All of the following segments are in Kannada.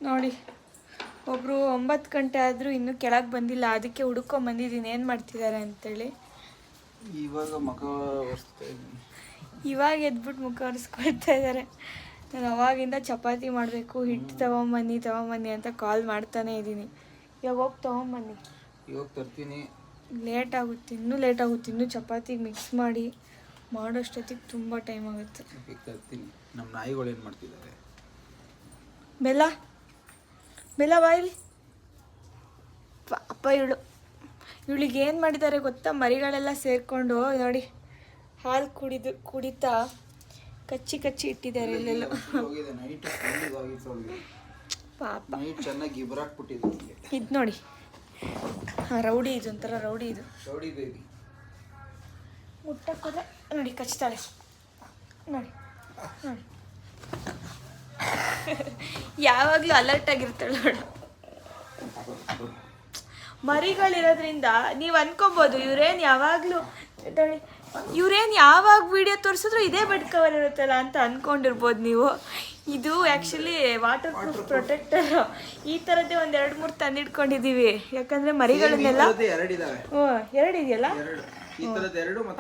ನೋಡಿ ಒಬ್ಬರು 9 ಗಂಟೆ ಆದರೂ ಇನ್ನೂ ಕೆಳಗೆ ಬಂದಿಲ್ಲ, ಅದಕ್ಕೆ ಹುಡ್ಕೊಂಬಂದಿದ್ದೀನಿ ಏನು ಮಾಡ್ತಿದ್ದಾರೆ ಅಂತೇಳಿ. ಇವಾಗ ಎದ್ಬಿಟ್ಟು ಮುಖ ಒರೆಸ್ಕೊಳ್ತಾ ಇದ್ದಾರೆ. ನಾನು ಅವಾಗಿಂದ ಚಪಾತಿ ಮಾಡಬೇಕು, ಹಿಟ್ಟು ತೊಗೊಂಬನ್ನಿ ಅಂತ ಕಾಲ್ ಮಾಡ್ತಾನೇ ಇದ್ದೀನಿ. ಇವಾಗ ಹೋಗಿ ತೊಗೊಂಬನ್ನಿ. ಇವಾಗ ತರ್ತೀನಿ. ಲೇಟ್ ಆಗುತ್ತೆ, ಇನ್ನೂ ಚಪಾತಿಗೆ ಮಿಕ್ಸ್ ಮಾಡಿ ಮಾಡೋಷ್ಟೊತ್ತಿಗೆ ತುಂಬ ಟೈಮ್ ಆಗುತ್ತೆ. ತರ್ತೀನಿ. ನಮ್ಮ ನಾಯಿಗಳು ಏನು ಮಾಡ್ತಿದ್ದಾರೆ? ಬೆಲ್ಲ ಬಾಯಿಲಿ ಪಾಪ. ಇವಳಿಗೆ ಏನು ಮಾಡಿದ್ದಾರೆ ಗೊತ್ತಾ, ಮರಿಗಳೆಲ್ಲ ಸೇರಿಕೊಂಡು ನೋಡಿ ಹಾಲು ಕುಡಿತಾ ಕಚ್ಚಿ ಇಟ್ಟಿದ್ದಾರೆ ಇಲ್ಲೆಲ್ಲ ಪಾಪ. ಇದು ನೋಡಿ ರೌಡಿ, ಇದೊಂಥರ ರೌಡಿ ಇದು. ಮುಟ್ಟಕ್ಕೋದ್ರೆ ನೋಡಿ ಕಚ್ತಾಳೆ ನೋಡಿ. ಯಾವಾಗಲೂ ಅಲರ್ಟ್ ಆಗಿರ್ತಾಳೆ ನೋಡು. ಮರಿಗಳಿರೋದ್ರಿಂದ ನೀವು ಅನ್ಕೊಬೋದು ಇವ್ರೇನು ಯಾವಾಗ ವಿಡಿಯೋ ತೋರಿಸಿದ್ರು ಇದೇ ಬೆಡ್ ಕವರ್ ಇರುತ್ತಲ್ಲ ಅಂತ ಅಂದ್ಕೊಂಡಿರ್ಬೋದು ನೀವು. ಇದು ಆ್ಯಕ್ಚುಲಿ ವಾಟರ್ ಪ್ರೂಫ್ ಪ್ರೊಟೆಕ್ಟರ್. ಈ ಥರದ್ದೇ 2-3 ತಂದಿಟ್ಕೊಂಡಿದ್ದೀವಿ, ಯಾಕಂದರೆ ಮರಿಗಳನ್ನೆಲ್ಲ. ಎರಡು ಇದೆಯಲ್ಲ,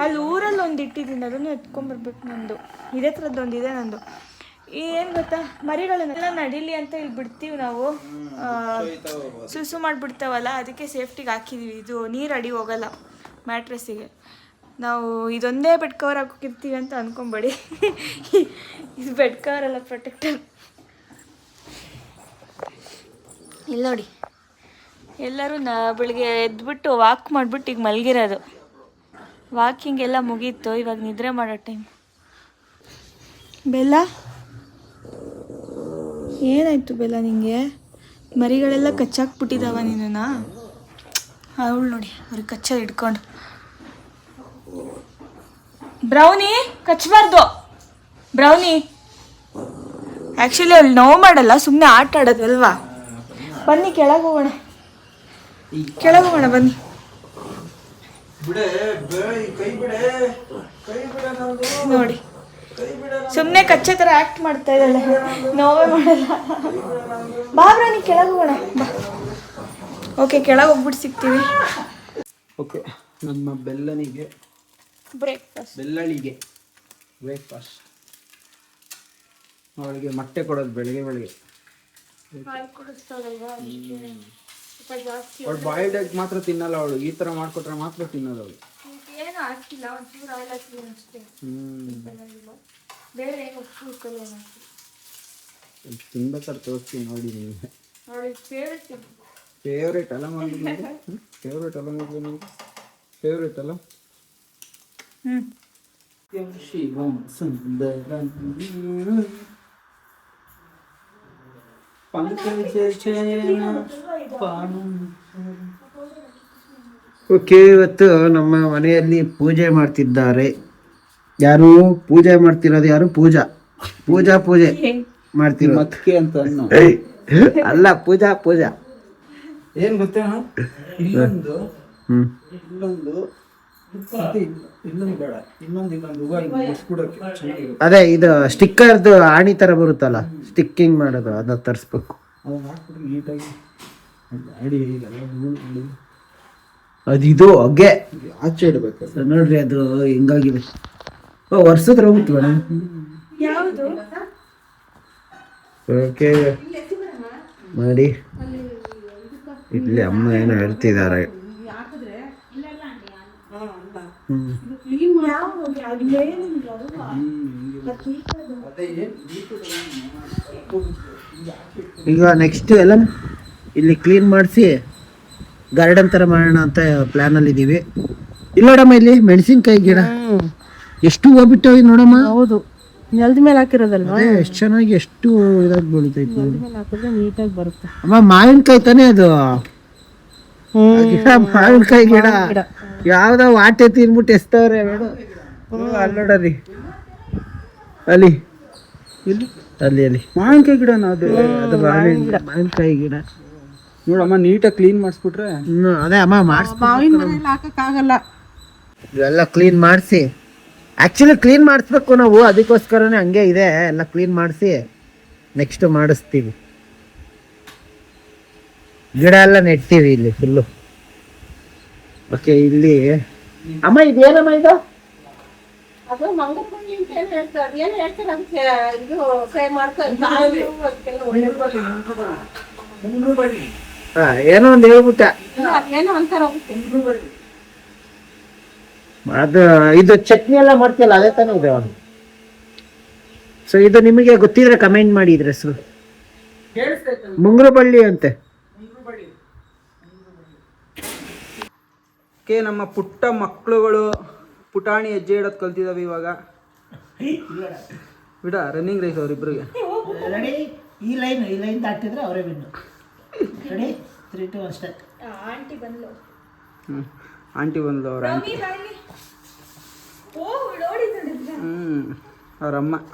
ಅಲ್ಲಿ ಊರಲ್ಲಿ ಒಂದು ಇಟ್ಟಿದ್ದೀನಿ, ಅದನ್ನು ಎತ್ಕೊಂಡ್ಬರ್ಬೇಕು. ನಂದು ಇದೇ ಥರದ್ದೊಂದಿದೆ ನಂದು. ಏನು ಗೊತ್ತಾ, ಮರಿಗಳನ್ನೆಲ್ಲ ನಡೀಲಿ ಅಂತ ಇಲ್ಲಿ ಬಿಡ್ತೀವಿ ನಾವು, ಸುಸು ಮಾಡಿಬಿಡ್ತಾವಲ್ಲ, ಅದಕ್ಕೆ ಸೇಫ್ಟಿಗೆ ಹಾಕಿದ್ದೀವಿ. ಇದು ನೀರು ಅಡಿ ಹೋಗಲ್ಲ ಮ್ಯಾಟ್ರೆಸ್ಸಿಗೆ. ನಾವು ಇದೊಂದೇ ಬೆಡ್ ಕವರ್ ಹಾಕಿರ್ತೀವಿ ಅಂತ ಅಂದ್ಕೊಂಬೇಡಿ, ಇದು ಬೆಡ್ ಕವರ್ ಅಲ್ಲ, ಪ್ರೊಟೆಕ್ಟರ್. ಇಲ್ಲಿ ನೋಡಿ ಎಲ್ಲರೂ ಬೆಳಿಗ್ಗೆ ಎದ್ಬಿಟ್ಟು ವಾಕ್ ಮಾಡಿಬಿಟ್ಟು ಈಗ ಮಲಗಿರೋದು. ವಾಕಿಂಗ್ ಎಲ್ಲ ಮುಗೀತು, ಇವಾಗ ನಿದ್ರೆ ಮಾಡೋ ಟೈಮ್. ಬೆಲ್ಲ ಏನಾಯಿತು ಬೆಲ್ಲ, ನಿಂಗೆ ಮರಿಗಳೆಲ್ಲ ಕಚ್ಚಾಕ್ಬಿಟ್ಟಿದ್ದಾವ ನೀನಾ? ಅವಳು ನೋಡಿ ಅವ್ರಿಗೆ ಕಚ್ಚ ಹಿಡ್ಕೊಂಡು. Brownie ಕಚ್ಚಬಾರ್ದು, brownie. ಆ್ಯಕ್ಚುಲಿ ಅವಳು ನೋವು ಮಾಡಲ್ಲ, ಸುಮ್ಮನೆ ಆಟ ಆಡೋದಲ್ವಾ. ಬನ್ನಿ ಕೆಳಗೆ ಹೋಗೋಣ ಬನ್ನಿ. ನೋಡಿ ಸುಮ್ಮನೆ ಕಚ್ಚೆ ಥರ ಆ್ಯಕ್ಟ್ ಮಾಡ್ತಾ ಇದ್ದಾಳೆ, ನೋವೇ ಮಾಡಲ್ಲ. ಬಾಬ್ರ ನೀ ಕೆಳಗೆ ಹೋಗೋಣ ಬಾ. ಓಕೆ, ಕೆಳಗೆ ಹೋಗ್ಬಿಟ್ಟು ಸಿಗ್ತೀವಿ. ಓಕೆ, ನಮ್ಮ ಬೆಲ್ಲಳಿಗೆ ಬ್ರೇಕ್ಫಾಸ್ಟ್. ಅವಳಿಗೆ ಮೊಟ್ಟೆ ಕೊಡೋದು ಬೆಳಗ್ಗೆ ಅವಳು ಬಾಯ್ಲ್ಡ್ ಎಗ್ ಮಾತ್ರ ತಿನ್ನಲ್ಲ. ಅವಳು ಈ ಥರ ಮಾಡಿಕೊಟ್ರೆ ಮಾತ್ರ ತಿನ್ನೋದು ಅವಳು. ಏನು ಹಾಕಿಲ್ಲ, ಒಂಚೂರು ಆಯಿಲ್ ಹಾಕಿಲ್ಲ ಅಷ್ಟೇ. ಬೇರೆ ಏನು ಉಪ್ಪು ತಿನ್ಬೇಕಾದ್ರೆ ತೋರಿಸ್ತೀನಿ ನೋಡಿ ನಿಮಗೆ. ಫೇವ್ರೇಟ್ ಅಲ್ಲ ಫೇವ್ರೇಟ್ ಅಲ್ಲ. ಶಿವಂ ಸುಂದರ ಓಕೆ, ಇವತ್ತು ನಮ್ಮ ಮನೆಯಲ್ಲಿ ಪೂಜೆ ಮಾಡ್ತಿದ್ದಾರೆ. ಯಾರು ಪೂಜೆ ಮಾಡ್ತಿರೋದು? ಯಾರು ಪೂಜೆ ಮಾಡ್ತಿರೋ ಮತ್ಕೆ ಅಂತ ಅಲ್ಲ, ಪೂಜಾ ಏನ್ ಗೊತ್ತೇ, ಇಲ್ಲೊಂದು ಬೇಡ, ಅದೇ ಇದು ಸ್ಟಿಕ್ಕರ್ದು ಆಣಿ ತರ ಬರುತ್ತಲ್ಲ, ಸ್ಟಿಕ್ಕಿಂಗ್ ಮಾಡೋದು, ಅದನ್ನ ತರಿಸ್ಬೇಕು. ಅದಿದು ಹೊಗೆ ಆಚೆ ಇಡ್ಬೇಕು ನೋಡ್ರಿ, ಅದು ಹಿಂಗಾಗಿದೆ. ವರ್ಷದ್ರೆ ಹೋಗುತ್ತೆ ಮೇಡಮ್. ಓಕೆ ಮಾಡಿ. ಇಲ್ಲಿ ಅಮ್ಮ ಏನೋ ಹೇಳ್ತಿದ್ದಾರೆ. ಈಗ ನೆಕ್ಸ್ಟ್ ಎಲ್ಲ ಇಲ್ಲಿ ಕ್ಲೀನ್ ಮಾಡಿಸಿ ಗಾರ್ಡನ್ ತರ ಮಾಡೋಣ ಅಂತ ಪ್ಲಾನಲ್ಲಿ ಇದ್ದೀವಿ. ಇಲ್ಲ ನೋಡಮ್ಮ, ಇಲ್ಲಿ ಮೆಣಸಿನ್ಕಾಯಿ ಗಿಡ ಎಷ್ಟು ಹೋಗ್ಬಿಟ್ಟವಿ ನೋಡಮ್ಮ. ಹೌದು, ನೆಲದ ಮೇಲೆ ಹಾಕಿರೋದಲ್ವಾ, ಎಷ್ಟು ಚೆನ್ನಾಗಿ ಎಷ್ಟು ಇದಾಗಿ ಬೆಳಿತೈತೆ. ನೀಟಾಗಿ ಬರುತ್ತೆ. ಅಮ್ಮ ಮಾವಿನಕಾಯಿ ತಾನೇ ಅದು, ಮಾವಿನಕಾಯಿ ಗಿಡ ಯಾವ್ದೋ ವಾಟೆ ತಿನ್ಬಿಟ್ಟು ಎಸ್ತವ್ರೆ ಮೇಡ. ಅಲ್ಲಿ ನೋಡ್ರಿ, ಅಲ್ಲಿ ಮಾವಿನಕಾಯಿ ಗಿಡ. ಅದು ಮಾವಿನಕಾಯಿ ಗಿಡ ನೋಡಮ್ಮ, ನೀಟಾಗಿ ಕ್ಲೀನ್ ಮಾಡಿಸ್ಬಿಟ್ರೆ. ಅದೇ ಅಮ್ಮ ಹಾಕಕ್ಕಾಗಲ್ಲ, ಇವೆಲ್ಲ ಕ್ಲೀನ್ ಮಾಡಿಸಿ. ಆ್ಯಕ್ಚುಲಿ ಕ್ಲೀನ್ ಮಾಡಿಸ್ಬೇಕು ನಾವು, ಅದಕ್ಕೋಸ್ಕರನೇ ಹಂಗೆ ಇದೆ. ಎಲ್ಲ ಕ್ಲೀನ್ ಮಾಡಿಸಿ ನೆಕ್ಸ್ಟ್ ಮಾಡಿಸ್ತೀವಿ. ಗಿಡ ಎಲ್ಲ ನೆಡ್ತೀವಿ ಇಲ್ಲಿ ಫುಲ್ಲು. ಓಕೆ, ಇಲ್ಲಿ ಅಮ್ಮ ಇದೇನಮ್ಮ ಇದು? ಅದು ಮಂಗಪುಂಜಿ ಅಂತ ಏನ್ ಹೇಳ್ತಾರೆ, ಏನ್ ಹೇಳ್ತಾರೆ ಅಂತ ಇದು ಫ್ರೈ ಮಾಡ್ಕೊಂಡು ಏನೋ ಒಂದು ಹೇಳ್ಬಿಟ್ಟ. ಏನೋ ಅಂತಾರ. ಅದು ಇದು ಚಟ್ನಿ ಎಲ್ಲ ಮಾಡ್ತೀಯಲ್ಲ ಅದೇ ತಾನೇ ಇದೆ ಅವನು. ಸೊ ಇದು ನಿಮಗೆ ಗೊತ್ತಿದ್ರೆ ಕಮೆಂಟ್ ಮಾಡಿ ಇದ್ರ ಹೆಸರು. ಮುಂಗುರು ಬಳ್ಳಿ ಅಂತೆ. ನಮ್ಮ ಪುಟ್ಟ ಮಕ್ಕಳುಗಳು ಪುಟಾಣಿ ಹೆಜ್ಜೆ ಇಡೋದು ಕಲ್ತಿದಾವೆ ಇವಾಗ. ಬಿಡ ರನ್ನಿಂಗ್ ರೇಸ್ ಅವ್ರಿಬ್ರಿಗೆ. ಈ ಲೈನ್ ದಾಟಿದ್ರೆ ಅವರೇ ಬಿನ್ನು. Ready 3 2 1 start. ಆಂಟಿ ಬಂದ್ಲು. ಆಂಟಿ ಬಂದ್ಲು ಅವ್ರ ಆಂಟಿ.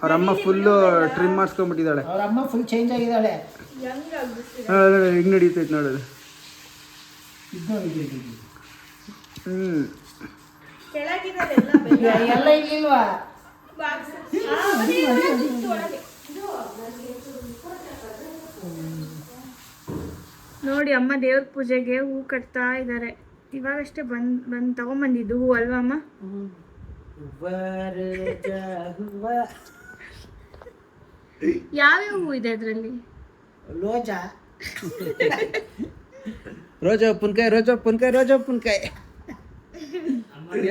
ಅವ್ರಮ್ಮ ಫುಲ್ಲು ಟ್ರಿಮ್ ಮಾಡಿಸ್ಕೊಂಡ್ಬಿಟ್ಟಿದ್ದಾಳೆ. ಅವ್ರ ಅಮ್ಮ ಫುಲ್ ಚೇಂಜ್ ಆಗಿದ್ದಾಳೆ. ಹಿಂಗ್ ನಡೀತೈತೆ ನೋಡೋದು. ಎಲ್ಲ ಇಲ್ಲಿಲ್ವಾ? ನೋಡಿ ಅಮ್ಮ ದೇವ್ರ ಪೂಜೆಗೆ ಹೂ ಕಟ್ತಾ ಇದ್ದಾರೆ. ಇವಾಗಷ್ಟೇ ಬಂದ್ ತಗೊಂಬಂದಿದ್ದು ಹೂ ಅಲ್ವಾ ಅಮ್ಮ? ಯಾವ್ಯಾವ ಹೂ ಇದೆ ಅದ್ರಲ್ಲಿ? ರೋಜಾ ಉಪ್ಪಿನಕಾಯಿ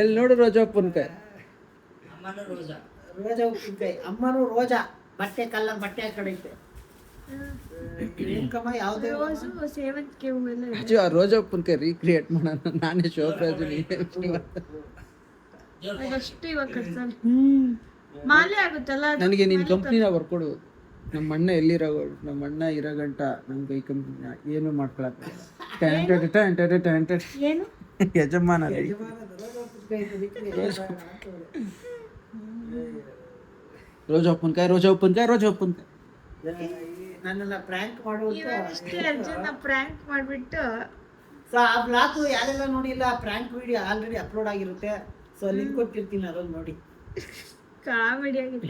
ಎಲ್ಲಿ ನೋಡು ರೋಜಾ ಉಪ್ಪಿನಕಾಯಿ. ರೋಜಾ ಉಪ್ಪಿನಕಾಯಿ. ಅಮ್ಮನು ರೋಜಾ ಬಟ್ಟೆ ಕಲ್ಲ ಬಟ್ಟೆ ಕಡೆಯುತ್ತೆ. ಯಾವ್ದೇ ಸೇವಂತಿಗೆ ಹೂ ಎಲ್ಲ ಆ ರೋಜಾ ಉಪ್ಪಿನಕಾಯಿ ರೀಕ್ರಿಯೇಟ್ ಮಾಡೋಣ. ನಾನೇ ಶೋಭರಾಜು ಅದಷ್ಟು ಇವಾಗ ಕಟ್ತಾರೆ. ಮಾಲೆ ಆಗುತ್ತಲ್ಲ. ನನಗೆ ನಿನ್ನ ಕಂಪ್ನಿನ ಬರ್ಕೊಡು. ನಮ್ಮ ಅಣ್ಣ ನಮ್ಮ ಅಣ್ಣ ಇರೋ ಗಂಟ ನಮ್ಗೆ ಈ ಕಂಪ್ನಿ ಏನು ಮಾಡ್ಕೊಳಕ್ಕೆ ಏನು ಯಜಮಾನ ರೋಜಾ ಉಪ್ಪಿನಕಾಯಿ. ನನ್ನೆಲ್ಲ ಪ್ರ್ಯಾಂಕ್ ಮಾಡುವಂತ ಅರ್ಜುನ ಪ್ರ್ಯಾಂಕ್ ಮಾಡ್ಬಿಟ್ಟು. ಸೊ ಆ ಬ್ಲಾಗ್ ಯಾರೆಲ್ಲ ನೋಡಿಲ್ಲ, ಪ್ರ್ಯಾಂಕ್ ವಿಡಿಯೋ ಆಲ್ರೆಡಿ ಅಪ್ಲೋಡ್ ಆಗಿರುತ್ತೆ. ಸೊ ಲಿಂಕ್ ಕೊಟ್ಟಿರ್ತೀನಿ, ಅದೊಂದು ನೋಡಿ. ಕಾಮಿಡಿ ಆಗಿದೆ.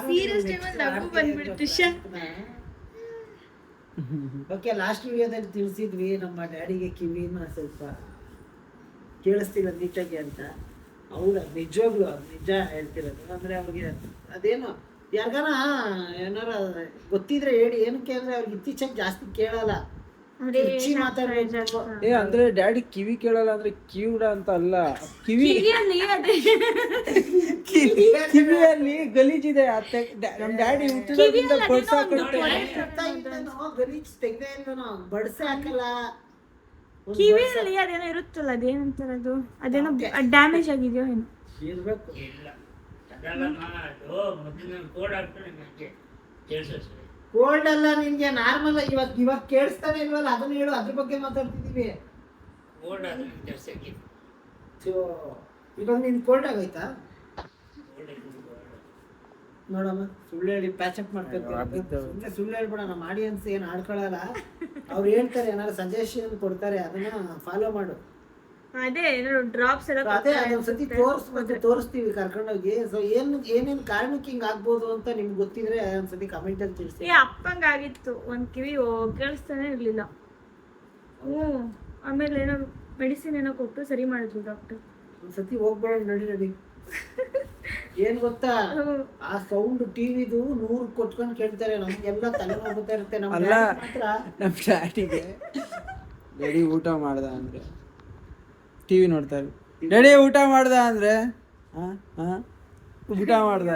ಸೀರಿಯಸ್ ನಗು ಬಂದ್ಬಿಡ್ತು. ಓಕೆ, ಲಾಸ್ಟ್ ವಿಡಿಯೋದಲ್ಲಿ ತಿಳಿಸಿದ್ವಿ ನಮ್ಮ ಡ್ಯಾಡಿಗೆ ಕಿವಿನ ಸ್ವಲ್ಪ ಕೇಳಿಸ್ತಿಲ್ಲ ನೀಟಾಗಿ ಅಂತ. ಹೌದಾ, ನಿಜವಾಗ್ಲು ನಿಜ ಹೇಳ್ತಿರೋದು. ಅಂದ್ರೆ ಅವ್ರಿಗೆ ಅದೇನು ಯಾರಿಗಾನ ಏನಾರ ಗೊತ್ತಿದ್ರೆ ಹೇಳಿ. ಏನಕ್ಕೆ ಅಂದ್ರೆ ಅವ್ರಿಗೆ ಇತ್ತೀಚೆಗೆ ಜಾಸ್ತಿ ಕೇಳಲ್ಲ, ಮಾತಾಡ್ಬೇಕು. ಅಂದ್ರೆ ಡ್ಯಾಡಿ ಕಿವಿ ಕೇಳಲ್ಲ ಅಂದ್ರೆ ಕಿವಿಡ ಅಂತ ಅಲ್ಲ, ಕಿವಿಯಲ್ಲಿ ಗಲೀಜಿದೆ. ನಮ್ ಡ್ಯಾಡಿ ಹುಟ್ಟಿದಾಗಿಂದ ಗಲೀಜ್ ತೆಗ್ದೇ ಇಲ್ಲ, ಬಡ್ಸೆ ಹಾಕಲ್ಲ. ಕಿವಿಯಲ್ಲಿ ಅದೇನೋ ಇರುತ್ತಲ್ಲ, ಅದೇನಂತಾರದು, ಅದೇನೋ ಡ್ಯಾಮೇಜ್ ಆಗಿದೆಯೋ ಏನೋ ಇರ್ಬೇಕು. ಕೋಲ್ಡ್ ಅಲ್ಲ ನಿನ್ಗೆ, ನಾರ್ಮಲ್. ಇವಾಗ ಕೇಳಿಸ್ತಾನೆ ಇಲ್ವಲ್ಲ, ಅದನ್ನ ಹೇಳು. ಅದ್ರ ಬಗ್ಗೆ ಮಾತಾಡ್ತಿದೀವಿ. ಇವಾಗ ನಿನ್ ಕೋಲ್ಡ್ ಆಗೋಯ್ತಾ? ನೋಡಮ್ಮ, ಸುಳ್ಳು ಹೇಳಿ ಪ್ಯಾಚಪ್ ಮಾಡ್ಕೊಂತೀವಿ. ಸುಳ್ಳು ಹೇಳ್ಬೇಡ. ನಮ್ಮ ಆಡಿಯನ್ಸ್ ಏನು ಆಡ್ಕೊಳ್ಳಲ್ಲ. ಅವ್ರು ಹೇಳ್ತಾರೆ, ಏನಾದ್ರು ಸಜೆಷನ್ ಕೊಡ್ತಾರೆ, ಅದನ್ನ ಫಾಲೋ ಮಾಡು. ಅದೇ ಡ್ರಾಪ್ಸ್ ಎಲ್ಲ ಅದೇ ಅದೊಂದ್ಸತಿ ತೋರಿಸ್ತೀವಿ ಕರ್ಕೊಂಡೋಗಿ. ಸೊ ಏನೇನು ಕಾರಣಕ್ಕೆ ಹಿಂಗ್ ಆಗ್ಬೋದು ಅಂತ ನಿಮ್ಗೆ ಗೊತ್ತಿದ್ರೆ ಒಂದ್ಸತಿ ಕಮೆಂಟ್ ಅಲ್ಲಿ ತಿಳಿಸಿ. ಅಪ್ಪಂಗ ಆಗಿತ್ತು, ಒಂದ್ ಕಿವಿ ಕೇಳಿಸ್ತಾನೆ ಇರ್ಲಿಲ್ಲ. ಆಮೇಲೆ ಏನೋ ಮೆಡಿಸಿನ್ ಏನೋ ಕೊಟ್ಟು ಸರಿ ಮಾಡಿದ್ರು ಡಾಕ್ಟರ್. ಒಂದ್ಸತಿ ಹೋಗ್ಬೇಡ, ನಡಿ. ಏನ್ ಗೊತ್ತಾ, ಆ ಸೌಂಡ್ ಟಿವಿದು 100 ಕೊಟ್ಕೊಂಡು ಕೇಳ್ತಾರೆ. ನಮ್ಗೆಲ್ಲ ತಲೆ ಹೋಗ್ತಾ ಇರುತ್ತೆ. ನಮ್ ಡ್ಯಾಡಿಗೆ ಡ್ಯಾಡಿ ಊಟ ಮಾಡ್ದ ಅಂದ್ರೆ ಟಿವಿ ನೋಡ್ತಾರೆ. ಡ್ಯಾಡಿ ಊಟ ಮಾಡ್ದ ಅಂದ್ರೆ ಊಟ ಮಾಡ್ದ.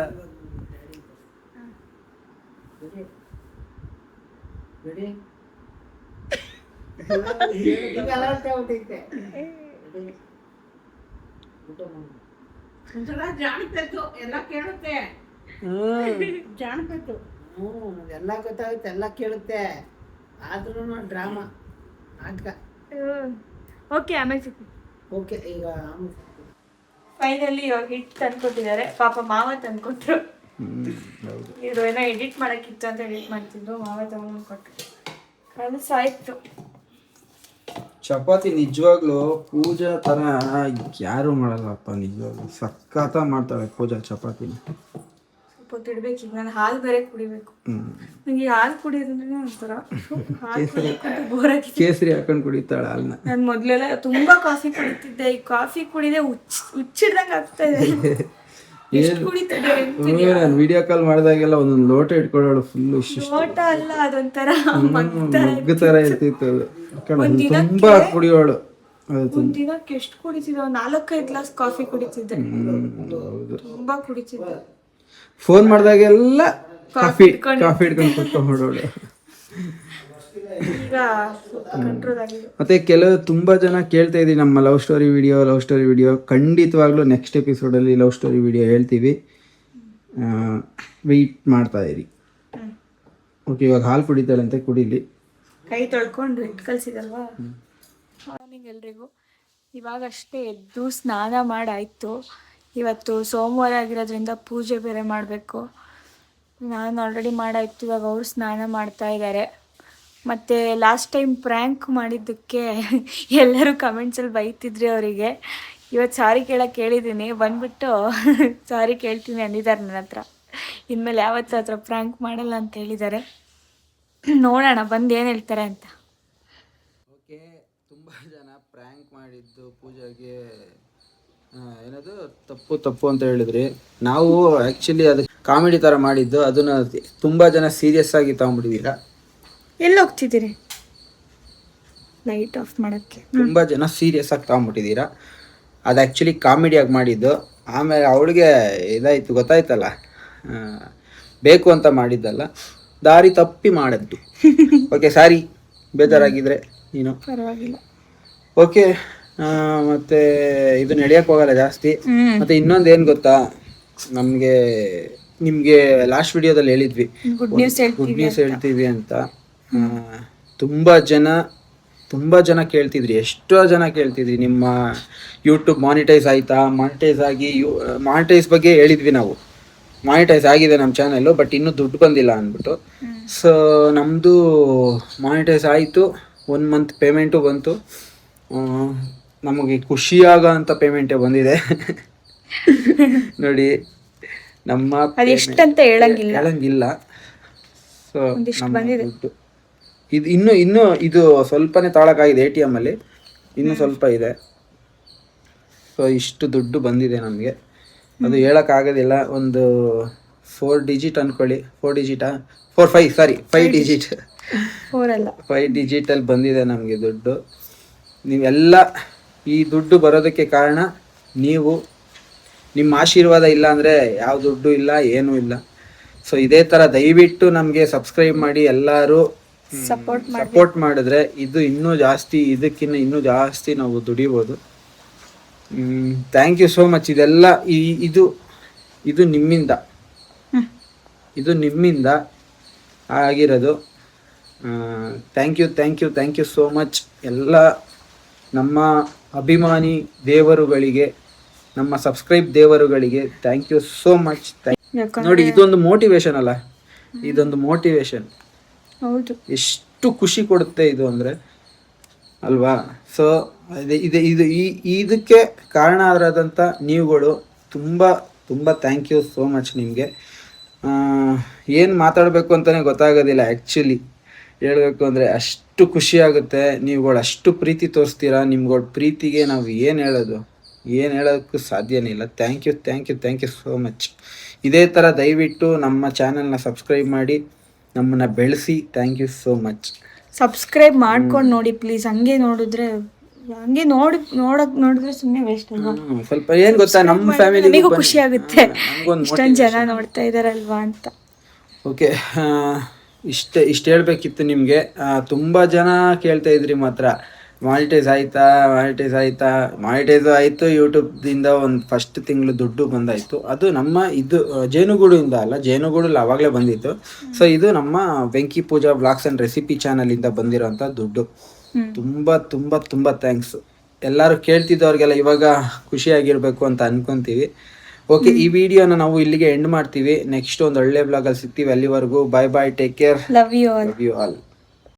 ಜಾಣಬೇಕು, ಎಲ್ಲ ಕೇಳುತ್ತೆ. ಜಾಣಬೇಕು, ಎಲ್ಲ ಗೊತ್ತಾಗುತ್ತೆ, ಎಲ್ಲ ಕೇಳುತ್ತೆ. ಆದ್ರೂ ಡ್ರಾಮಾ ನಾಟಕ. ಓಕೆ, ಆಮೇಲೆ ಓಕೆ. ಈಗ ಫೈನಲಿ ಇವಾಗ ಹಿಟ್ ತಂದ್ಕೊಟ್ಟಿದ್ದಾರೆ. ಪಾಪ ಮಾವ ತಂದ್ಕೊಟ್ರು. ಇದು ಏನೋ ಎಡಿಟ್ ಮಾಡಕ್ಕಿತ್ತು ಅಂತ ಎಡಿಟ್ ಮಾಡ್ತಿದ್ರು. ಮಾವ ತಗೊಂಡು ಕೊಟ್ಟರು. ಕಲಸಾಯ್ತು. ಚಪಾತಿ ನಿಜವಾಗ್ಲೂ ಪೂಜಾ ತರ ಯಾರು ಮಾಡಲ್ಲಪ್ಪ. ನಿಜವಾಗ್ಲೂ ಸಖತ್ತ ಮಾಡ್ತಾಳೆ ಪೂಜಾ ಚಪಾತಿನ. ಸ್ವಲ್ಪ ಹೊತ್ತು ಇಡ್ಬೇಕು. ಈಗ ನಾನು ಹಾಲು ಬೇರೆ ಕುಡಿಬೇಕು. ನನಗೆ ಹಾಲು ಕುಡಿಯೋದಂದ್ರೆ ಒಂಥರ ಹಾಲು ಕುಡಿಯೋಕ್ಕಂತೂ ಬೋರ್ ಆಗಿದೆ. ಕೇಸರಿ ಹಾಕೊಂಡು ಕುಡಿತಾಳ ಹಾಲ್ನ. ನಾನು ಮೊದಲೆಲ್ಲ ತುಂಬಾ ಕಾಫಿ ಕುಡಿತಿದ್ದೆ. ಈ ಕಾಫಿ ಕುಡಿದೆ ಹುಚ್ಚಿಡ್ದಂಗೆ ಆಗ್ತಾ ಇದೆ. ಎಷ್ಟು ಕುಡಿತಿದ್ದೆ ನಾನು ವಿಡಿಯೋ ಕಾಲ್ ಮಾಡಿದಾಗೆಲ್ಲ ಒಂದೊಂದು ಲೋಟ ಇಟ್ಕೊಳ್ಳೋಳು ಫುಲ್ ಲೋಟ ಅಲ್ಲ, ಅದೊಂಥರ ಮಗ್ಗು ತರ ಇರ್ತಿತ್ತು ಅದು. ತುಂಬಾ ಕುಡಿಯೋಳು. ಒಂದ್ ದಿನಕ್ಕೆ ಎಷ್ಟು ಕುಡಿತಿದ್ದೆ? 4-5 ಗ್ಲಾಸ್ ಕಾಫಿ ಕುಡಿತಿದ್ದೆ. ತುಂಬಾ ಕುಡಿತಿದ್ದೆ. ಫೋನ್ ಮಾಡಿದಾಗೆಲ್ಲ ಕಾಫಿ ಇಟ್ಕೊಂಡು ಕುತ್ಕೊಂಡ್ಬಿಡೋಳು. ಈಗ ಕಂಟ್ರೋಲ್ ಆಗಿದೆ. ಮತ್ತೆ ಕೆಲವು ತುಂಬಾ ಜನ ಕೇಳ್ತಾ ಇದೀವಿ ನಮ್ಮ ಲವ್ ಸ್ಟೋರಿ ವಿಡಿಯೋ. ಖಂಡಿತವಾಗ್ಲೂ ನೆಕ್ಸ್ಟ್ ಎಪಿಸೋಡಲ್ಲಿ ಲವ್ ಸ್ಟೋರಿ ವಿಡಿಯೋ ಹೇಳ್ತೀವಿ. ವೆಯ್ಟ್ ಮಾಡ್ತಾ ಇರಿ. ಓಕೆ, ಇವಾಗ ಹಾಲು ಕುಡಿತಾಳೆ ಅಂತ ಕುಡೀಲಿ. ಕೈ ತೊಳ್ಕೊಂಡು ಇಟ್ಟು ಕಳ್ಸಿದಲ್ವಾ. ಮಾರ್ನಿಂಗ್ ಎಲ್ರಿಗೂ. ಇವಾಗಷ್ಟೇ ಎದ್ದು ಸ್ನಾನ ಮಾಡಾಯಿತು. ಇವತ್ತು ಸೋಮವಾರ ಆಗಿರೋದ್ರಿಂದ ಪೂಜೆ ಬೇರೆ ಮಾಡಬೇಕು. ನಾನು ಆಲ್ರೆಡಿ ಮಾಡಾಯಿತು. ಇವಾಗ ಅವರು ಸ್ನಾನ ಮಾಡ್ತಾ ಇದ್ದಾರೆ. ಮತ್ತು ಲಾಸ್ಟ್ ಟೈಮ್ ಪ್ರ್ಯಾಂಕ್ ಮಾಡಿದ್ದಕ್ಕೆ ಎಲ್ಲರೂ ಕಮೆಂಟ್ಸಲ್ಲಿ ಬೈತಿದ್ರಿ ಅವರಿಗೆ. ಇವತ್ತು ಸಾರಿ ಕೇಳಕ್ಕೆ ಹೇಳಿದ್ದೀನಿ. ಬಂದ್ಬಿಟ್ಟು ಸಾರಿ ಕೇಳ್ತೀನಿ ಅಂದಿದ್ದಾರೆ ನನ್ನ ಹತ್ರ. ಇನ್ಮೇಲೆ ಯಾವತ್ತೂ ಹತ್ರ ಪ್ರ್ಯಾಂಕ್ ಮಾಡಲ್ಲ ಅಂತ ಹೇಳಿದ್ದಾರೆ. ನೋಡೋಣ ಬಂದು ಏನು ಹೇಳ್ತಾರೆ ಅಂತ. ಓಕೆ, ತುಂಬ ಜನ ಪ್ರ್ಯಾಂಕ್ ಮಾಡಿದ್ದು ಪೂಜೆಗೆ ಏನದು ತಪ್ಪು ಅಂತ ಹೇಳಿದ್ರಿ. ನಾವು ಆ್ಯಕ್ಚುಲಿ ಅದು ಕಾಮಿಡಿ ಥರ ಮಾಡಿದ್ದು. ಅದನ್ನು ತುಂಬ ಜನ ಸೀರಿಯಸ್ ಆಗಿ ತಗೊಂಡ್ಬಿಟ್ಟಿದ್ದೀರಾ. ಎಲ್ಲಿ ಹೋಗ್ತಿದ್ದೀರಿ? ಲೈಟ್ ಆಫ್ ಮಾಡೋಕ್ಕೆ. ತುಂಬ ಜನ ಸೀರಿಯಸ್ ಆಗಿ ತಗೊಂಡ್ಬಿಟ್ಟಿದ್ದೀರಾ. ಅದು ಆ್ಯಕ್ಚುಲಿ ಕಾಮಿಡಿಯಾಗಿ ಮಾಡಿದ್ದು. ಆಮೇಲೆ ಅವಳಿಗೆ ಇದಾಯಿತು, ಗೊತ್ತಾಯ್ತಲ್ಲ, ಬೇಕು ಅಂತ ಮಾಡಿದ್ದಲ್ಲ, ದಾರಿ ತಪ್ಪಿ ಮಾಡಿದ್ದು. ಓಕೆ, ಸಾರಿ ಬೇಜಾರಾಗಿದ್ರೆ ನೀನು. ಪರವಾಗಿಲ್ಲ. ಓಕೆ, ಮತ್ತೆ ಇದು ನಡೆಯಕ್ಕೆ ಹೋಗಲ್ಲ ಜಾಸ್ತಿ. ಮತ್ತೆ ಇನ್ನೊಂದು ಏನು ಗೊತ್ತಾ, ನಿಮಗೆ ಲಾಸ್ಟ್ ವಿಡಿಯೋದಲ್ಲಿ ಹೇಳಿದ್ವಿ ಗುಡ್ ನ್ಯೂಸ್ ಹೇಳ್ತೀವಿ ಅಂತ. ತುಂಬ ಜನ ಕೇಳ್ತಿದ್ರಿ, ಎಷ್ಟೋ ಜನ ಕೇಳ್ತಿದ್ರಿ ನಿಮ್ಮ ಯೂಟ್ಯೂಬ್ ಮಾನಿಟೈಸ್ ಆಯಿತಾ, ಮಾನಿಟೈಸ್ ಬಗ್ಗೆ ಹೇಳಿದ್ವಿ ನಾವು. ಮಾನಿಟೈಸ್ ಆಗಿದೆ ನಮ್ಮ ಚಾನಲ್ಲು, ಬಟ್ ಇನ್ನೂ ದುಡ್ಡು ಬಂದಿಲ್ಲ ಅಂದ್ಬಿಟ್ಟು. ಸೊ ನಮ್ಮದು ಮಾನಿಟೈಸ್ ಆಯಿತು. 1 ಮಂತ್ ಪೇಮೆಂಟು ಬಂತು. ನಮಗೆ ಖುಷಿಯಾಗೋ ಅಂಥ ಪೇಮೆಂಟೇ ಬಂದಿದೆ. ನೋಡಿ, ನಮ್ಮ ಅದೆಷ್ಟಂತ ಹೇಳಂಗಿಲ್ಲ. ಸೊ ದುಡ್ಡು ಇದು ಇನ್ನೂ ಇದು ಸ್ವಲ್ಪನೇ ತಾಳಕ್ಕಾಗಿದೆ ATM ಅಲ್ಲಿ, ಇನ್ನೂ ಸ್ವಲ್ಪ ಇದೆ. ಸೊ ಇಷ್ಟು ದುಡ್ಡು ಬಂದಿದೆ ನಮಗೆ. ಅದು ಹೇಳೋಕ್ಕಾಗೋದಿಲ್ಲ. ಒಂದು 4 ಡಿಜಿಟ್ ಅಂದ್ಕೊಳ್ಳಿ. 5 ಡಿಜಿಟ್ 5 ಡಿಜಿಟಲ್ಲಿ ಬಂದಿದೆ ನಮಗೆ ದುಡ್ಡು. ನೀವೆಲ್ಲ ಈ ದುಡ್ಡು ಬರೋದಕ್ಕೆ ಕಾರಣ ನೀವು. ನಿಮ್ಮ ಆಶೀರ್ವಾದ ಇಲ್ಲ ಅಂದರೆ ಯಾವ ದುಡ್ಡು ಇಲ್ಲ, ಏನೂ ಇಲ್ಲ. ಸೊ ಇದೇ ಥರ ದಯವಿಟ್ಟು ನಮಗೆ ಸಬ್ಸ್ಕ್ರೈಬ್ ಮಾಡಿ. ಎಲ್ಲರೂ ಸಪೋರ್ಟ್ ಮಾಡಿದ್ರೆ ಇದು ಇನ್ನೂ ಜಾಸ್ತಿ, ಇದಕ್ಕಿಂತ ಇನ್ನೂ ಜಾಸ್ತಿ ನಾವು ದುಡಿಬೋದು. Thank you so much. ಇದೆಲ್ಲ ಇದು ನಿಮ್ಮಿಂದ ಆಗಿರೋದು. Thank you so much. ಎಲ್ಲ ನಮ್ಮ ಅಭಿಮಾನಿ ದೇವರುಗಳಿಗೆ, ನಮ್ಮ ಸಬ್ಸ್ಕ್ರೈಬ್ ದೇವರುಗಳಿಗೆ ಥ್ಯಾಂಕ್ ಯು ಸೋ ಮಚ್. ನೋಡಿ, ಇದೊಂದು ಮೋಟಿವೇಶನ್ ಅಲ್ಲ, ಇದೊಂದು ಮೋಟಿವೇಶನ್. ಹೌದು, ಎಷ್ಟು ಖುಷಿ ಕೊಡುತ್ತೆ ಇದು ಅಂದರೆ ಅಲ್ವಾ. ಸೊ ಇದಕ್ಕೆ ಕಾರಣ ಆದಂಥ ನೀವುಗಳು ತುಂಬ ಥ್ಯಾಂಕ್ ಯು ಸೋ ಮಚ್ ನಿಮಗೆ. ಏನು ಮಾತಾಡಬೇಕು ಅಂತಲೇ ಗೊತ್ತಾಗೋದಿಲ್ಲ ಆ್ಯಕ್ಚುಲಿ. ಹೇಳಬೇಕು ಅಂದರೆ ಅಷ್ಟು ಖುಷಿ ಆಗುತ್ತೆ. ನೀವುಗಳು ಅಷ್ಟು ಪ್ರೀತಿ ತೋರಿಸ್ತೀರಾ. ನಿಮ್ಗಳ ಪ್ರೀತಿಗೆ ನಾವು ಏನು ಹೇಳೋಕ್ಕೂ ಸಾಧ್ಯನೇ ಇಲ್ಲ. Thank you so much. ಇದೇ ಥರ ದಯವಿಟ್ಟು ನಮ್ಮ ಚಾನಲ್ನ ಸಬ್ಸ್ಕ್ರೈಬ್ ಮಾಡಿ, ನಮ್ಮನ್ನು ಬೆಳೆಸಿ. Thank you so much. Subscribe ಮಾಡ್ಕೊಂಡು ನೋಡಿ ಪ್ಲೀಸ್. ಹಂಗೆ ನೋಡಿದ್ರೆ ಸುಮ್ಮನೆ ವೇಸ್ಟ್ ಅಲ್ವಾ. ಸ್ವಲ್ಪ ಏನು ಗೊತ್ತಾ, ನಮ್ಮ ಫ್ಯಾಮಿಲಿ ನಮಗೂ ಖುಷಿ ಆಗುತ್ತೆ ಇಷ್ಟೊಂದು ಜನ ನೋಡ್ತಾ ಇದ್ದಾರಲ್ವಾ ಅಂತ. ಓಕೆ, ಇಷ್ಟು ಹೇಳಬೇಕಿತ್ತು ನಿಮಗೆ. ತುಂಬ ಜನ ಕೇಳ್ತಾ ಇದ್ರಿ ಮಾತ್ರ, ಮಾನಿಟೈಸ್ ಆಯಿತು. ಯೂಟ್ಯೂಬ್ದಿಂದ ಒಂದು ಫಸ್ಟ್ ತಿಂಗಳು ದುಡ್ಡು ಬಂದಾಯಿತು. ಅದು ನಮ್ಮ ಜೇನುಗೂಡಿಂದ ಅಲ್ಲ, ಜೇನುಗೂಡಲ್ಲಿ ಆವಾಗಲೇ ಬಂದಿತ್ತು. ಸೊ ಇದು ನಮ್ಮ ಬೆಂಕಿ ಪೂಜಾ ಬ್ಲಾಗ್ಸ್ ಆ್ಯಂಡ್ ರೆಸಿಪಿ ಚಾನಲಿಂದ ಬಂದಿರೋಂಥ ದುಡ್ಡು. ತುಂಬ ಥ್ಯಾಂಕ್ಸ್. ಎಲ್ಲರೂ ಕೇಳ್ತಿದ್ದವ್ರಿಗೆಲ್ಲ ಇವಾಗ ಖುಷಿಯಾಗಿರಬೇಕು ಅಂತ ಅನ್ಕೊತೀವಿ. ಓಕೆ, ಈ ವಿಡಿಯೋನ ನಾವು ಇಲ್ಲಿಗೆ ಎಂಡ್ ಮಾಡ್ತೀವಿ. ನೆಕ್ಸ್ಟ್ ಒಂದು ಒಳ್ಳೆ ಬ್ಲಾಗಲ್ಲಿ ಸಿಗ್ತೀವಿ. ಅಲ್ಲಿವರೆಗೂ bye, take care, love you all.